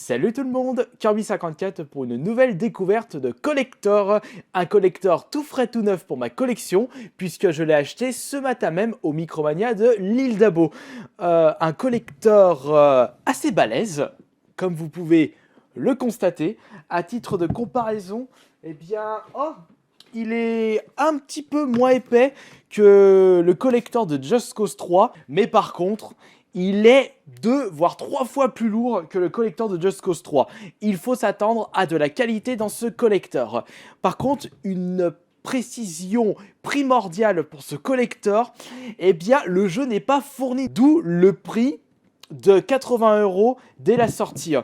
Salut tout le monde, Kirby54 pour une nouvelle découverte de collector. Un collector tout frais tout neuf pour ma collection, puisque je l'ai acheté ce matin même au Micromania de l'île d'Abo. Un collector assez balèze, comme vous pouvez le constater. À titre de comparaison, eh bien, il est un petit peu moins épais que le collector de Just Cause 3, mais par contre, il est 2 voire 3 fois plus lourd que le collector de Just Cause 3. Il faut s'attendre à de la qualité dans ce collector. Par contre, une précision primordiale pour ce collector, eh bien, le jeu n'est pas fourni, d'où le prix de 80 € dès la sortie.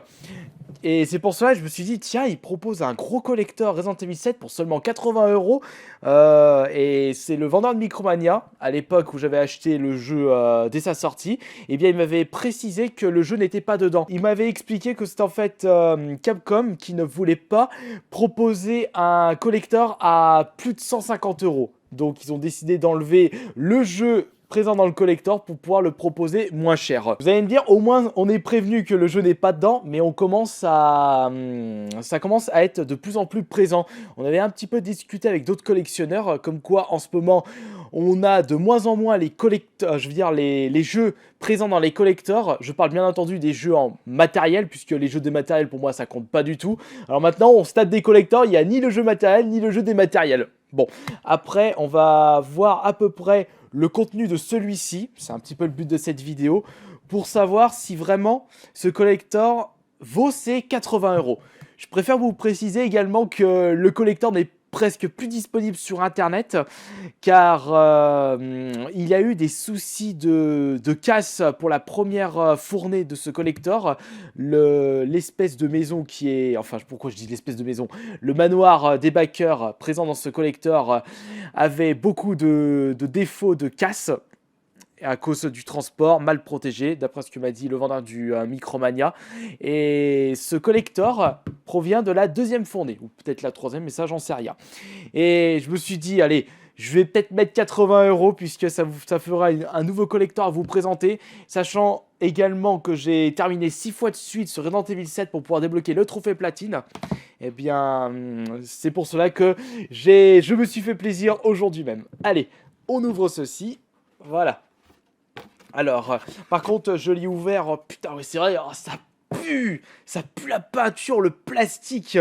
Et c'est pour cela que je me suis dit, tiens, il propose un gros collector Resident Evil 7 pour seulement 80 €. Et c'est le vendeur de Micromania, à l'époque où j'avais acheté le jeu dès sa sortie. Et bien, il m'avait précisé que le jeu n'était pas dedans. Il m'avait expliqué que c'était en fait Capcom qui ne voulait pas proposer un collector à plus de 150 €. Donc, ils ont décidé d'enlever le jeu présent dans le collector pour pouvoir le proposer moins cher. Vous allez me dire, au moins on est prévenu que le jeu n'est pas dedans, mais ça commence à être de plus en plus présent. On avait un petit peu discuté avec d'autres collectionneurs, comme quoi en ce moment on a de moins en moins les les jeux présents dans les collectors. Je parle bien entendu des jeux en matériel, puisque les jeux dématériels pour moi ça compte pas du tout. Alors maintenant on se tape des collectors, il n'y a ni le jeu matériel ni le jeu dématériel. Bon, après on va voir à peu près le contenu de celui-ci, c'est un petit peu le but de cette vidéo, pour savoir si vraiment ce collector vaut ses 80 €. Je préfère vous préciser également que le collector n'est presque plus disponible sur internet, car il y a eu des soucis de casse pour la première fournée de ce collector. L'espèce de maison qui est... Enfin, pourquoi je dis l'espèce de maison? Le manoir des backers présent dans ce collector avait beaucoup de défauts de casse à cause du transport mal protégé, d'après ce que m'a dit le vendeur du Micromania. Et ce collector provient de la deuxième fournée, ou peut-être la troisième, mais ça j'en sais rien. Et je me suis dit, allez, je vais peut-être mettre 80 € puisque ça fera un nouveau collector à vous présenter, sachant également que j'ai terminé 6 fois de suite sur Resident Evil 7 pour pouvoir débloquer le trophée platine. Eh bien, c'est pour cela que je me suis fait plaisir aujourd'hui même. Allez, on ouvre ceci, voilà. Alors, par contre, je l'ai ouvert, oh, putain, ouais, c'est vrai, oh, ça pue la peinture, le plastique.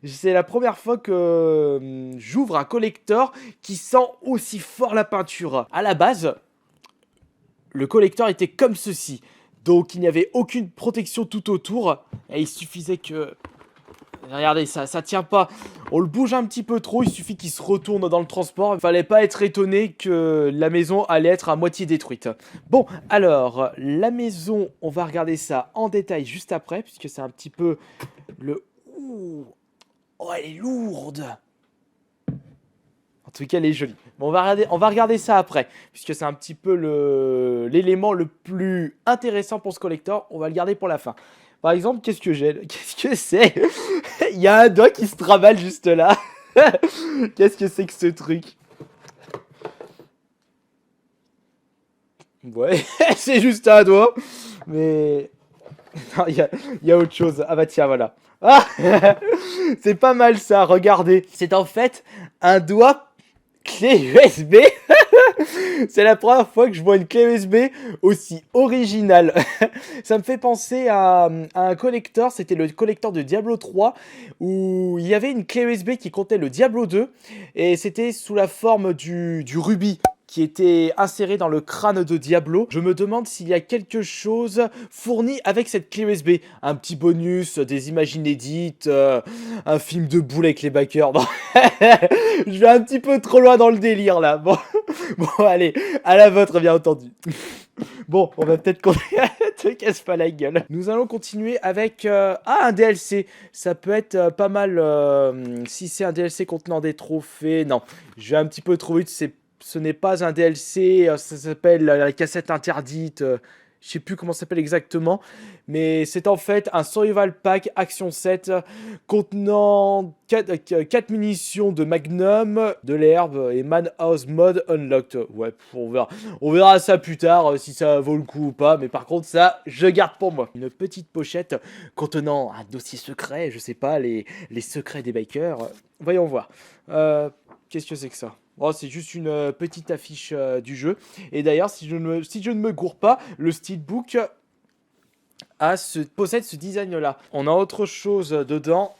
C'est la première fois que j'ouvre un collector qui sent aussi fort la peinture. À la base, le collector était comme ceci, donc il n'y avait aucune protection tout autour, et il suffisait que... Regardez, ça tient pas. On le bouge un petit peu trop, il suffit qu'il se retourne dans le transport. Il fallait pas être étonné que la maison allait être à moitié détruite. Bon, alors, la maison, on va regarder ça en détail juste après, puisque c'est un petit peu le... Ouh. Oh, elle est lourde. En tout cas, elle est jolie. Bon, on va regarder ça après, puisque c'est un petit peu l'élément le plus intéressant pour ce collector. On va le garder pour la fin. Par exemple, qu'est-ce que j'ai? Qu'est-ce que c'est? Il y a un doigt qui se travale juste là. Qu'est-ce que c'est que ce truc? Ouais, c'est juste un doigt. Mais... Non, il y a autre chose. Ah bah tiens, voilà. Ah c'est pas mal ça, regardez. C'est en fait un doigt clé USB. C'est la première fois que je vois une clé USB aussi originale. Ça me fait penser à un collector, c'était le collector de Diablo 3, où il y avait une clé USB qui contenait le Diablo 2, et c'était sous la forme du rubis qui était inséré dans le crâne de Diablo. Je me demande s'il y a quelque chose fourni avec cette clé USB. Un petit bonus, des images inédites, un film de boule avec les backers. Bon. Je vais un petit peu trop loin dans le délire là. Bon, bon allez, à la vôtre bien entendu. Bon, on va peut-être te casse pas la gueule. Nous allons continuer avec un DLC. Ça peut être pas mal si c'est un DLC contenant des trophées. Non, je vais un petit peu trop vite. Ce n'est pas un DLC. Ça s'appelle la cassette interdite. je sais plus comment ça s'appelle exactement, mais c'est en fait un survival pack action 7 contenant 4 munitions de Magnum, de l'herbe et Manhouse Mode Unlocked. Ouais, on verra ça plus tard si ça vaut le coup ou pas, mais par contre ça, je garde pour moi. Une petite pochette contenant un dossier secret, je sais pas, les secrets des bikers. Voyons voir. Qu'est-ce que c'est que ça? Oh, c'est juste une petite affiche du jeu. Et d'ailleurs, si je ne me gourre pas, le steelbook possède ce design-là. On a autre chose dedans.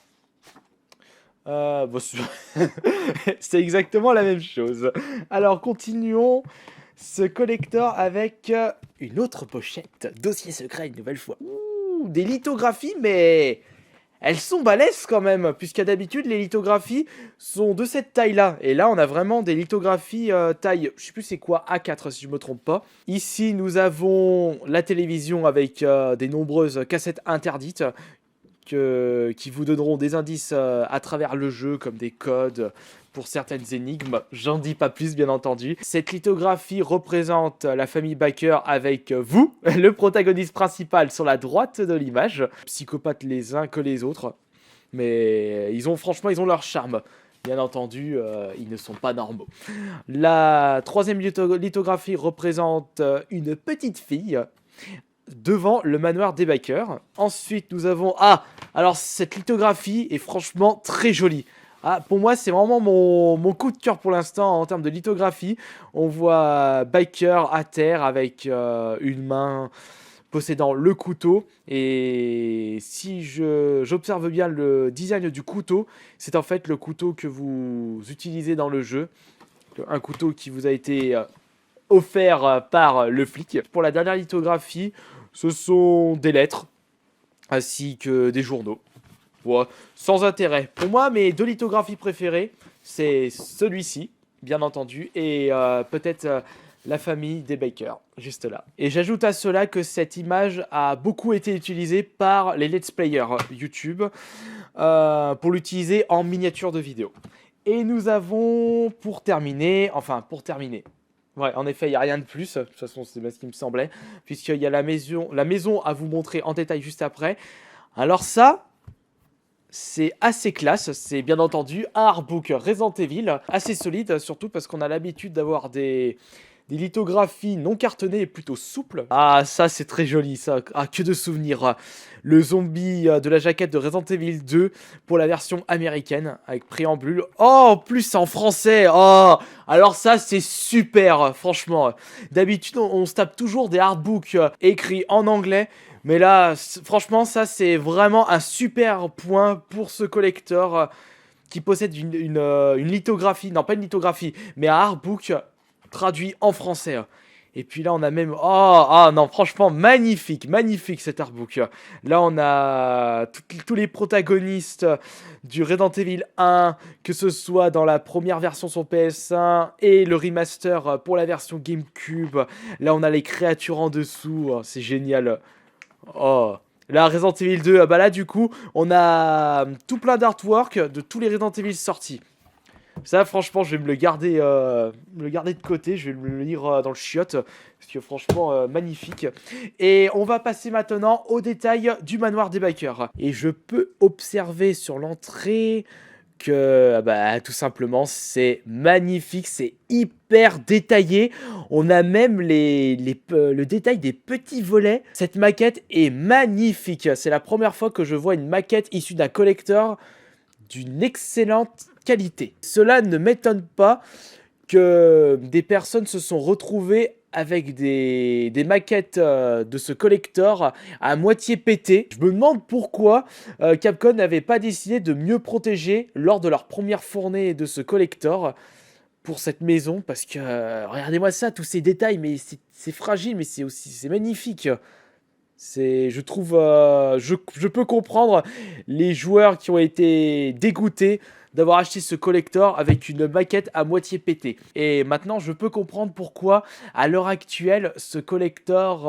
Bon, c'est exactement la même chose. Alors, continuons ce collector avec une autre pochette. Dossier secret une nouvelle fois. Ouh, des lithographies, mais elles sont balèzes quand même, puisqu'à d'habitude, les lithographies sont de cette taille-là. Et là, on a vraiment des lithographies taille, je sais plus c'est quoi, A4 si je me trompe pas. Ici, nous avons la télévision avec des nombreuses cassettes interdites qui vous donneront des indices à travers le jeu, comme des codes pour certaines énigmes. J'en dis pas plus, bien entendu. Cette lithographie représente la famille Baker avec vous, le protagoniste principal sur la droite de l'image. Psychopathes les uns que les autres, mais franchement, ils ont leur charme. Bien entendu, ils ne sont pas normaux. La troisième lithographie représente une petite fille devant le manoir des Bakers. Ensuite, nous avons... Ah, alors cette lithographie est franchement très jolie. Ah, pour moi, c'est vraiment mon coup de cœur pour l'instant en termes de lithographie. On voit Biker à terre avec une main possédant le couteau. Et si j'observe bien le design du couteau, c'est en fait le couteau que vous utilisez dans le jeu. Un couteau qui vous a été offert par le flic. Pour la dernière lithographie, ce sont des lettres ainsi que des journaux. Ouais, sans intérêt. Pour moi, mes deux lithographies préférées, c'est celui-ci, bien entendu, et peut-être la famille des Baker, juste là. Et j'ajoute à cela que cette image a beaucoup été utilisée par les let's players YouTube pour l'utiliser en miniature de vidéo. Et nous avons, pour terminer, ouais, en effet, il n'y a rien de plus. De toute façon, c'est bien ce qui me semblait. Puisqu'il y a la maison à vous montrer en détail juste après. Alors ça, c'est assez classe. C'est bien entendu un artbook Resident Evil. Assez solide, surtout parce qu'on a l'habitude d'avoir des lithographies non cartonnées et plutôt souples. Ah, ça, c'est très joli, ça. Ah, que de souvenirs. Le zombie de la jaquette de Resident Evil 2 pour la version américaine, avec préambule. Oh, en plus, c'est en français. Oh, alors ça, c'est super, franchement. D'habitude, on se tape toujours des artbooks écrits en anglais. Mais là, franchement, ça, c'est vraiment un super point pour ce collector qui possède une lithographie. Non, pas une lithographie, mais un artbook traduit en français. Et puis là, on a même... Oh, non, franchement, magnifique, magnifique cet artbook. Là, on a tous les protagonistes du Resident Evil 1, que ce soit dans la première version sur PS1 et le remaster pour la version GameCube. Là, on a les créatures en dessous. Oh, c'est génial. Oh, là, Resident Evil 2, bah là, du coup, on a tout plein d'artwork de tous les Resident Evil sortis. Ça, franchement, je vais me le garder de côté. Je vais me le lire dans le chiotte. Parce que franchement, magnifique. Et on va passer maintenant aux détails du manoir des Bikers. Et je peux observer sur l'entrée que, bah, tout simplement, c'est magnifique. C'est hyper détaillé. On a même le détail des petits volets. Cette maquette est magnifique. C'est la première fois que je vois une maquette issue d'un collector d'une excellente qualité. Cela ne m'étonne pas que des personnes se sont retrouvées avec des maquettes de ce collector à moitié pétées. Je me demande pourquoi Capcom n'avait pas décidé de mieux protéger lors de leur première fournée de ce collector pour cette maison, parce que regardez-moi ça, tous ces détails, mais c'est fragile, mais c'est magnifique. Je trouve, je peux comprendre les joueurs qui ont été dégoûtés d'avoir acheté ce collector avec une maquette à moitié pétée. Et maintenant, je peux comprendre pourquoi, à l'heure actuelle, ce collector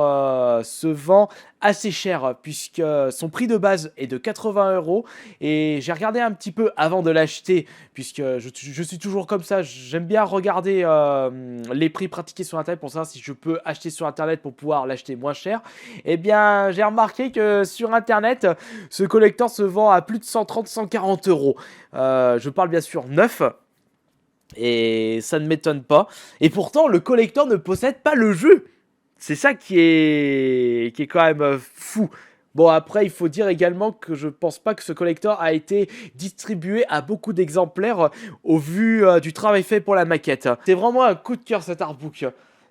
se vend assez cher, puisque son prix de base est de 80 €. Et j'ai regardé un petit peu avant de l'acheter, puisque je suis toujours comme ça, j'aime bien regarder les prix pratiqués sur internet pour savoir si je peux acheter sur internet pour pouvoir l'acheter moins cher. Eh bien, j'ai remarqué que sur internet, ce collector se vend à plus de 130-140 €. Je parle bien sûr neuf. Et ça ne m'étonne pas. Et pourtant, le collector ne possède pas le jeu. C'est ça qui est quand même fou. Bon, après, il faut dire également que je pense pas que ce collector a été distribué à beaucoup d'exemplaires au vu du travail fait pour la maquette. C'est vraiment un coup de cœur cet artbook.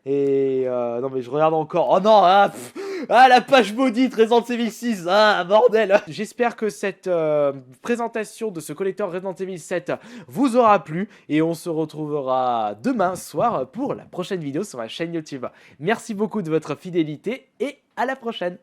Et non mais je regarde encore. Oh non, la page maudite Resident Evil 6. Ah bordel. J'espère que cette présentation de ce collector Resident Evil 7 vous aura plu. Et on se retrouvera demain soir pour la prochaine vidéo sur ma chaîne YouTube. Merci beaucoup de votre fidélité et à la prochaine.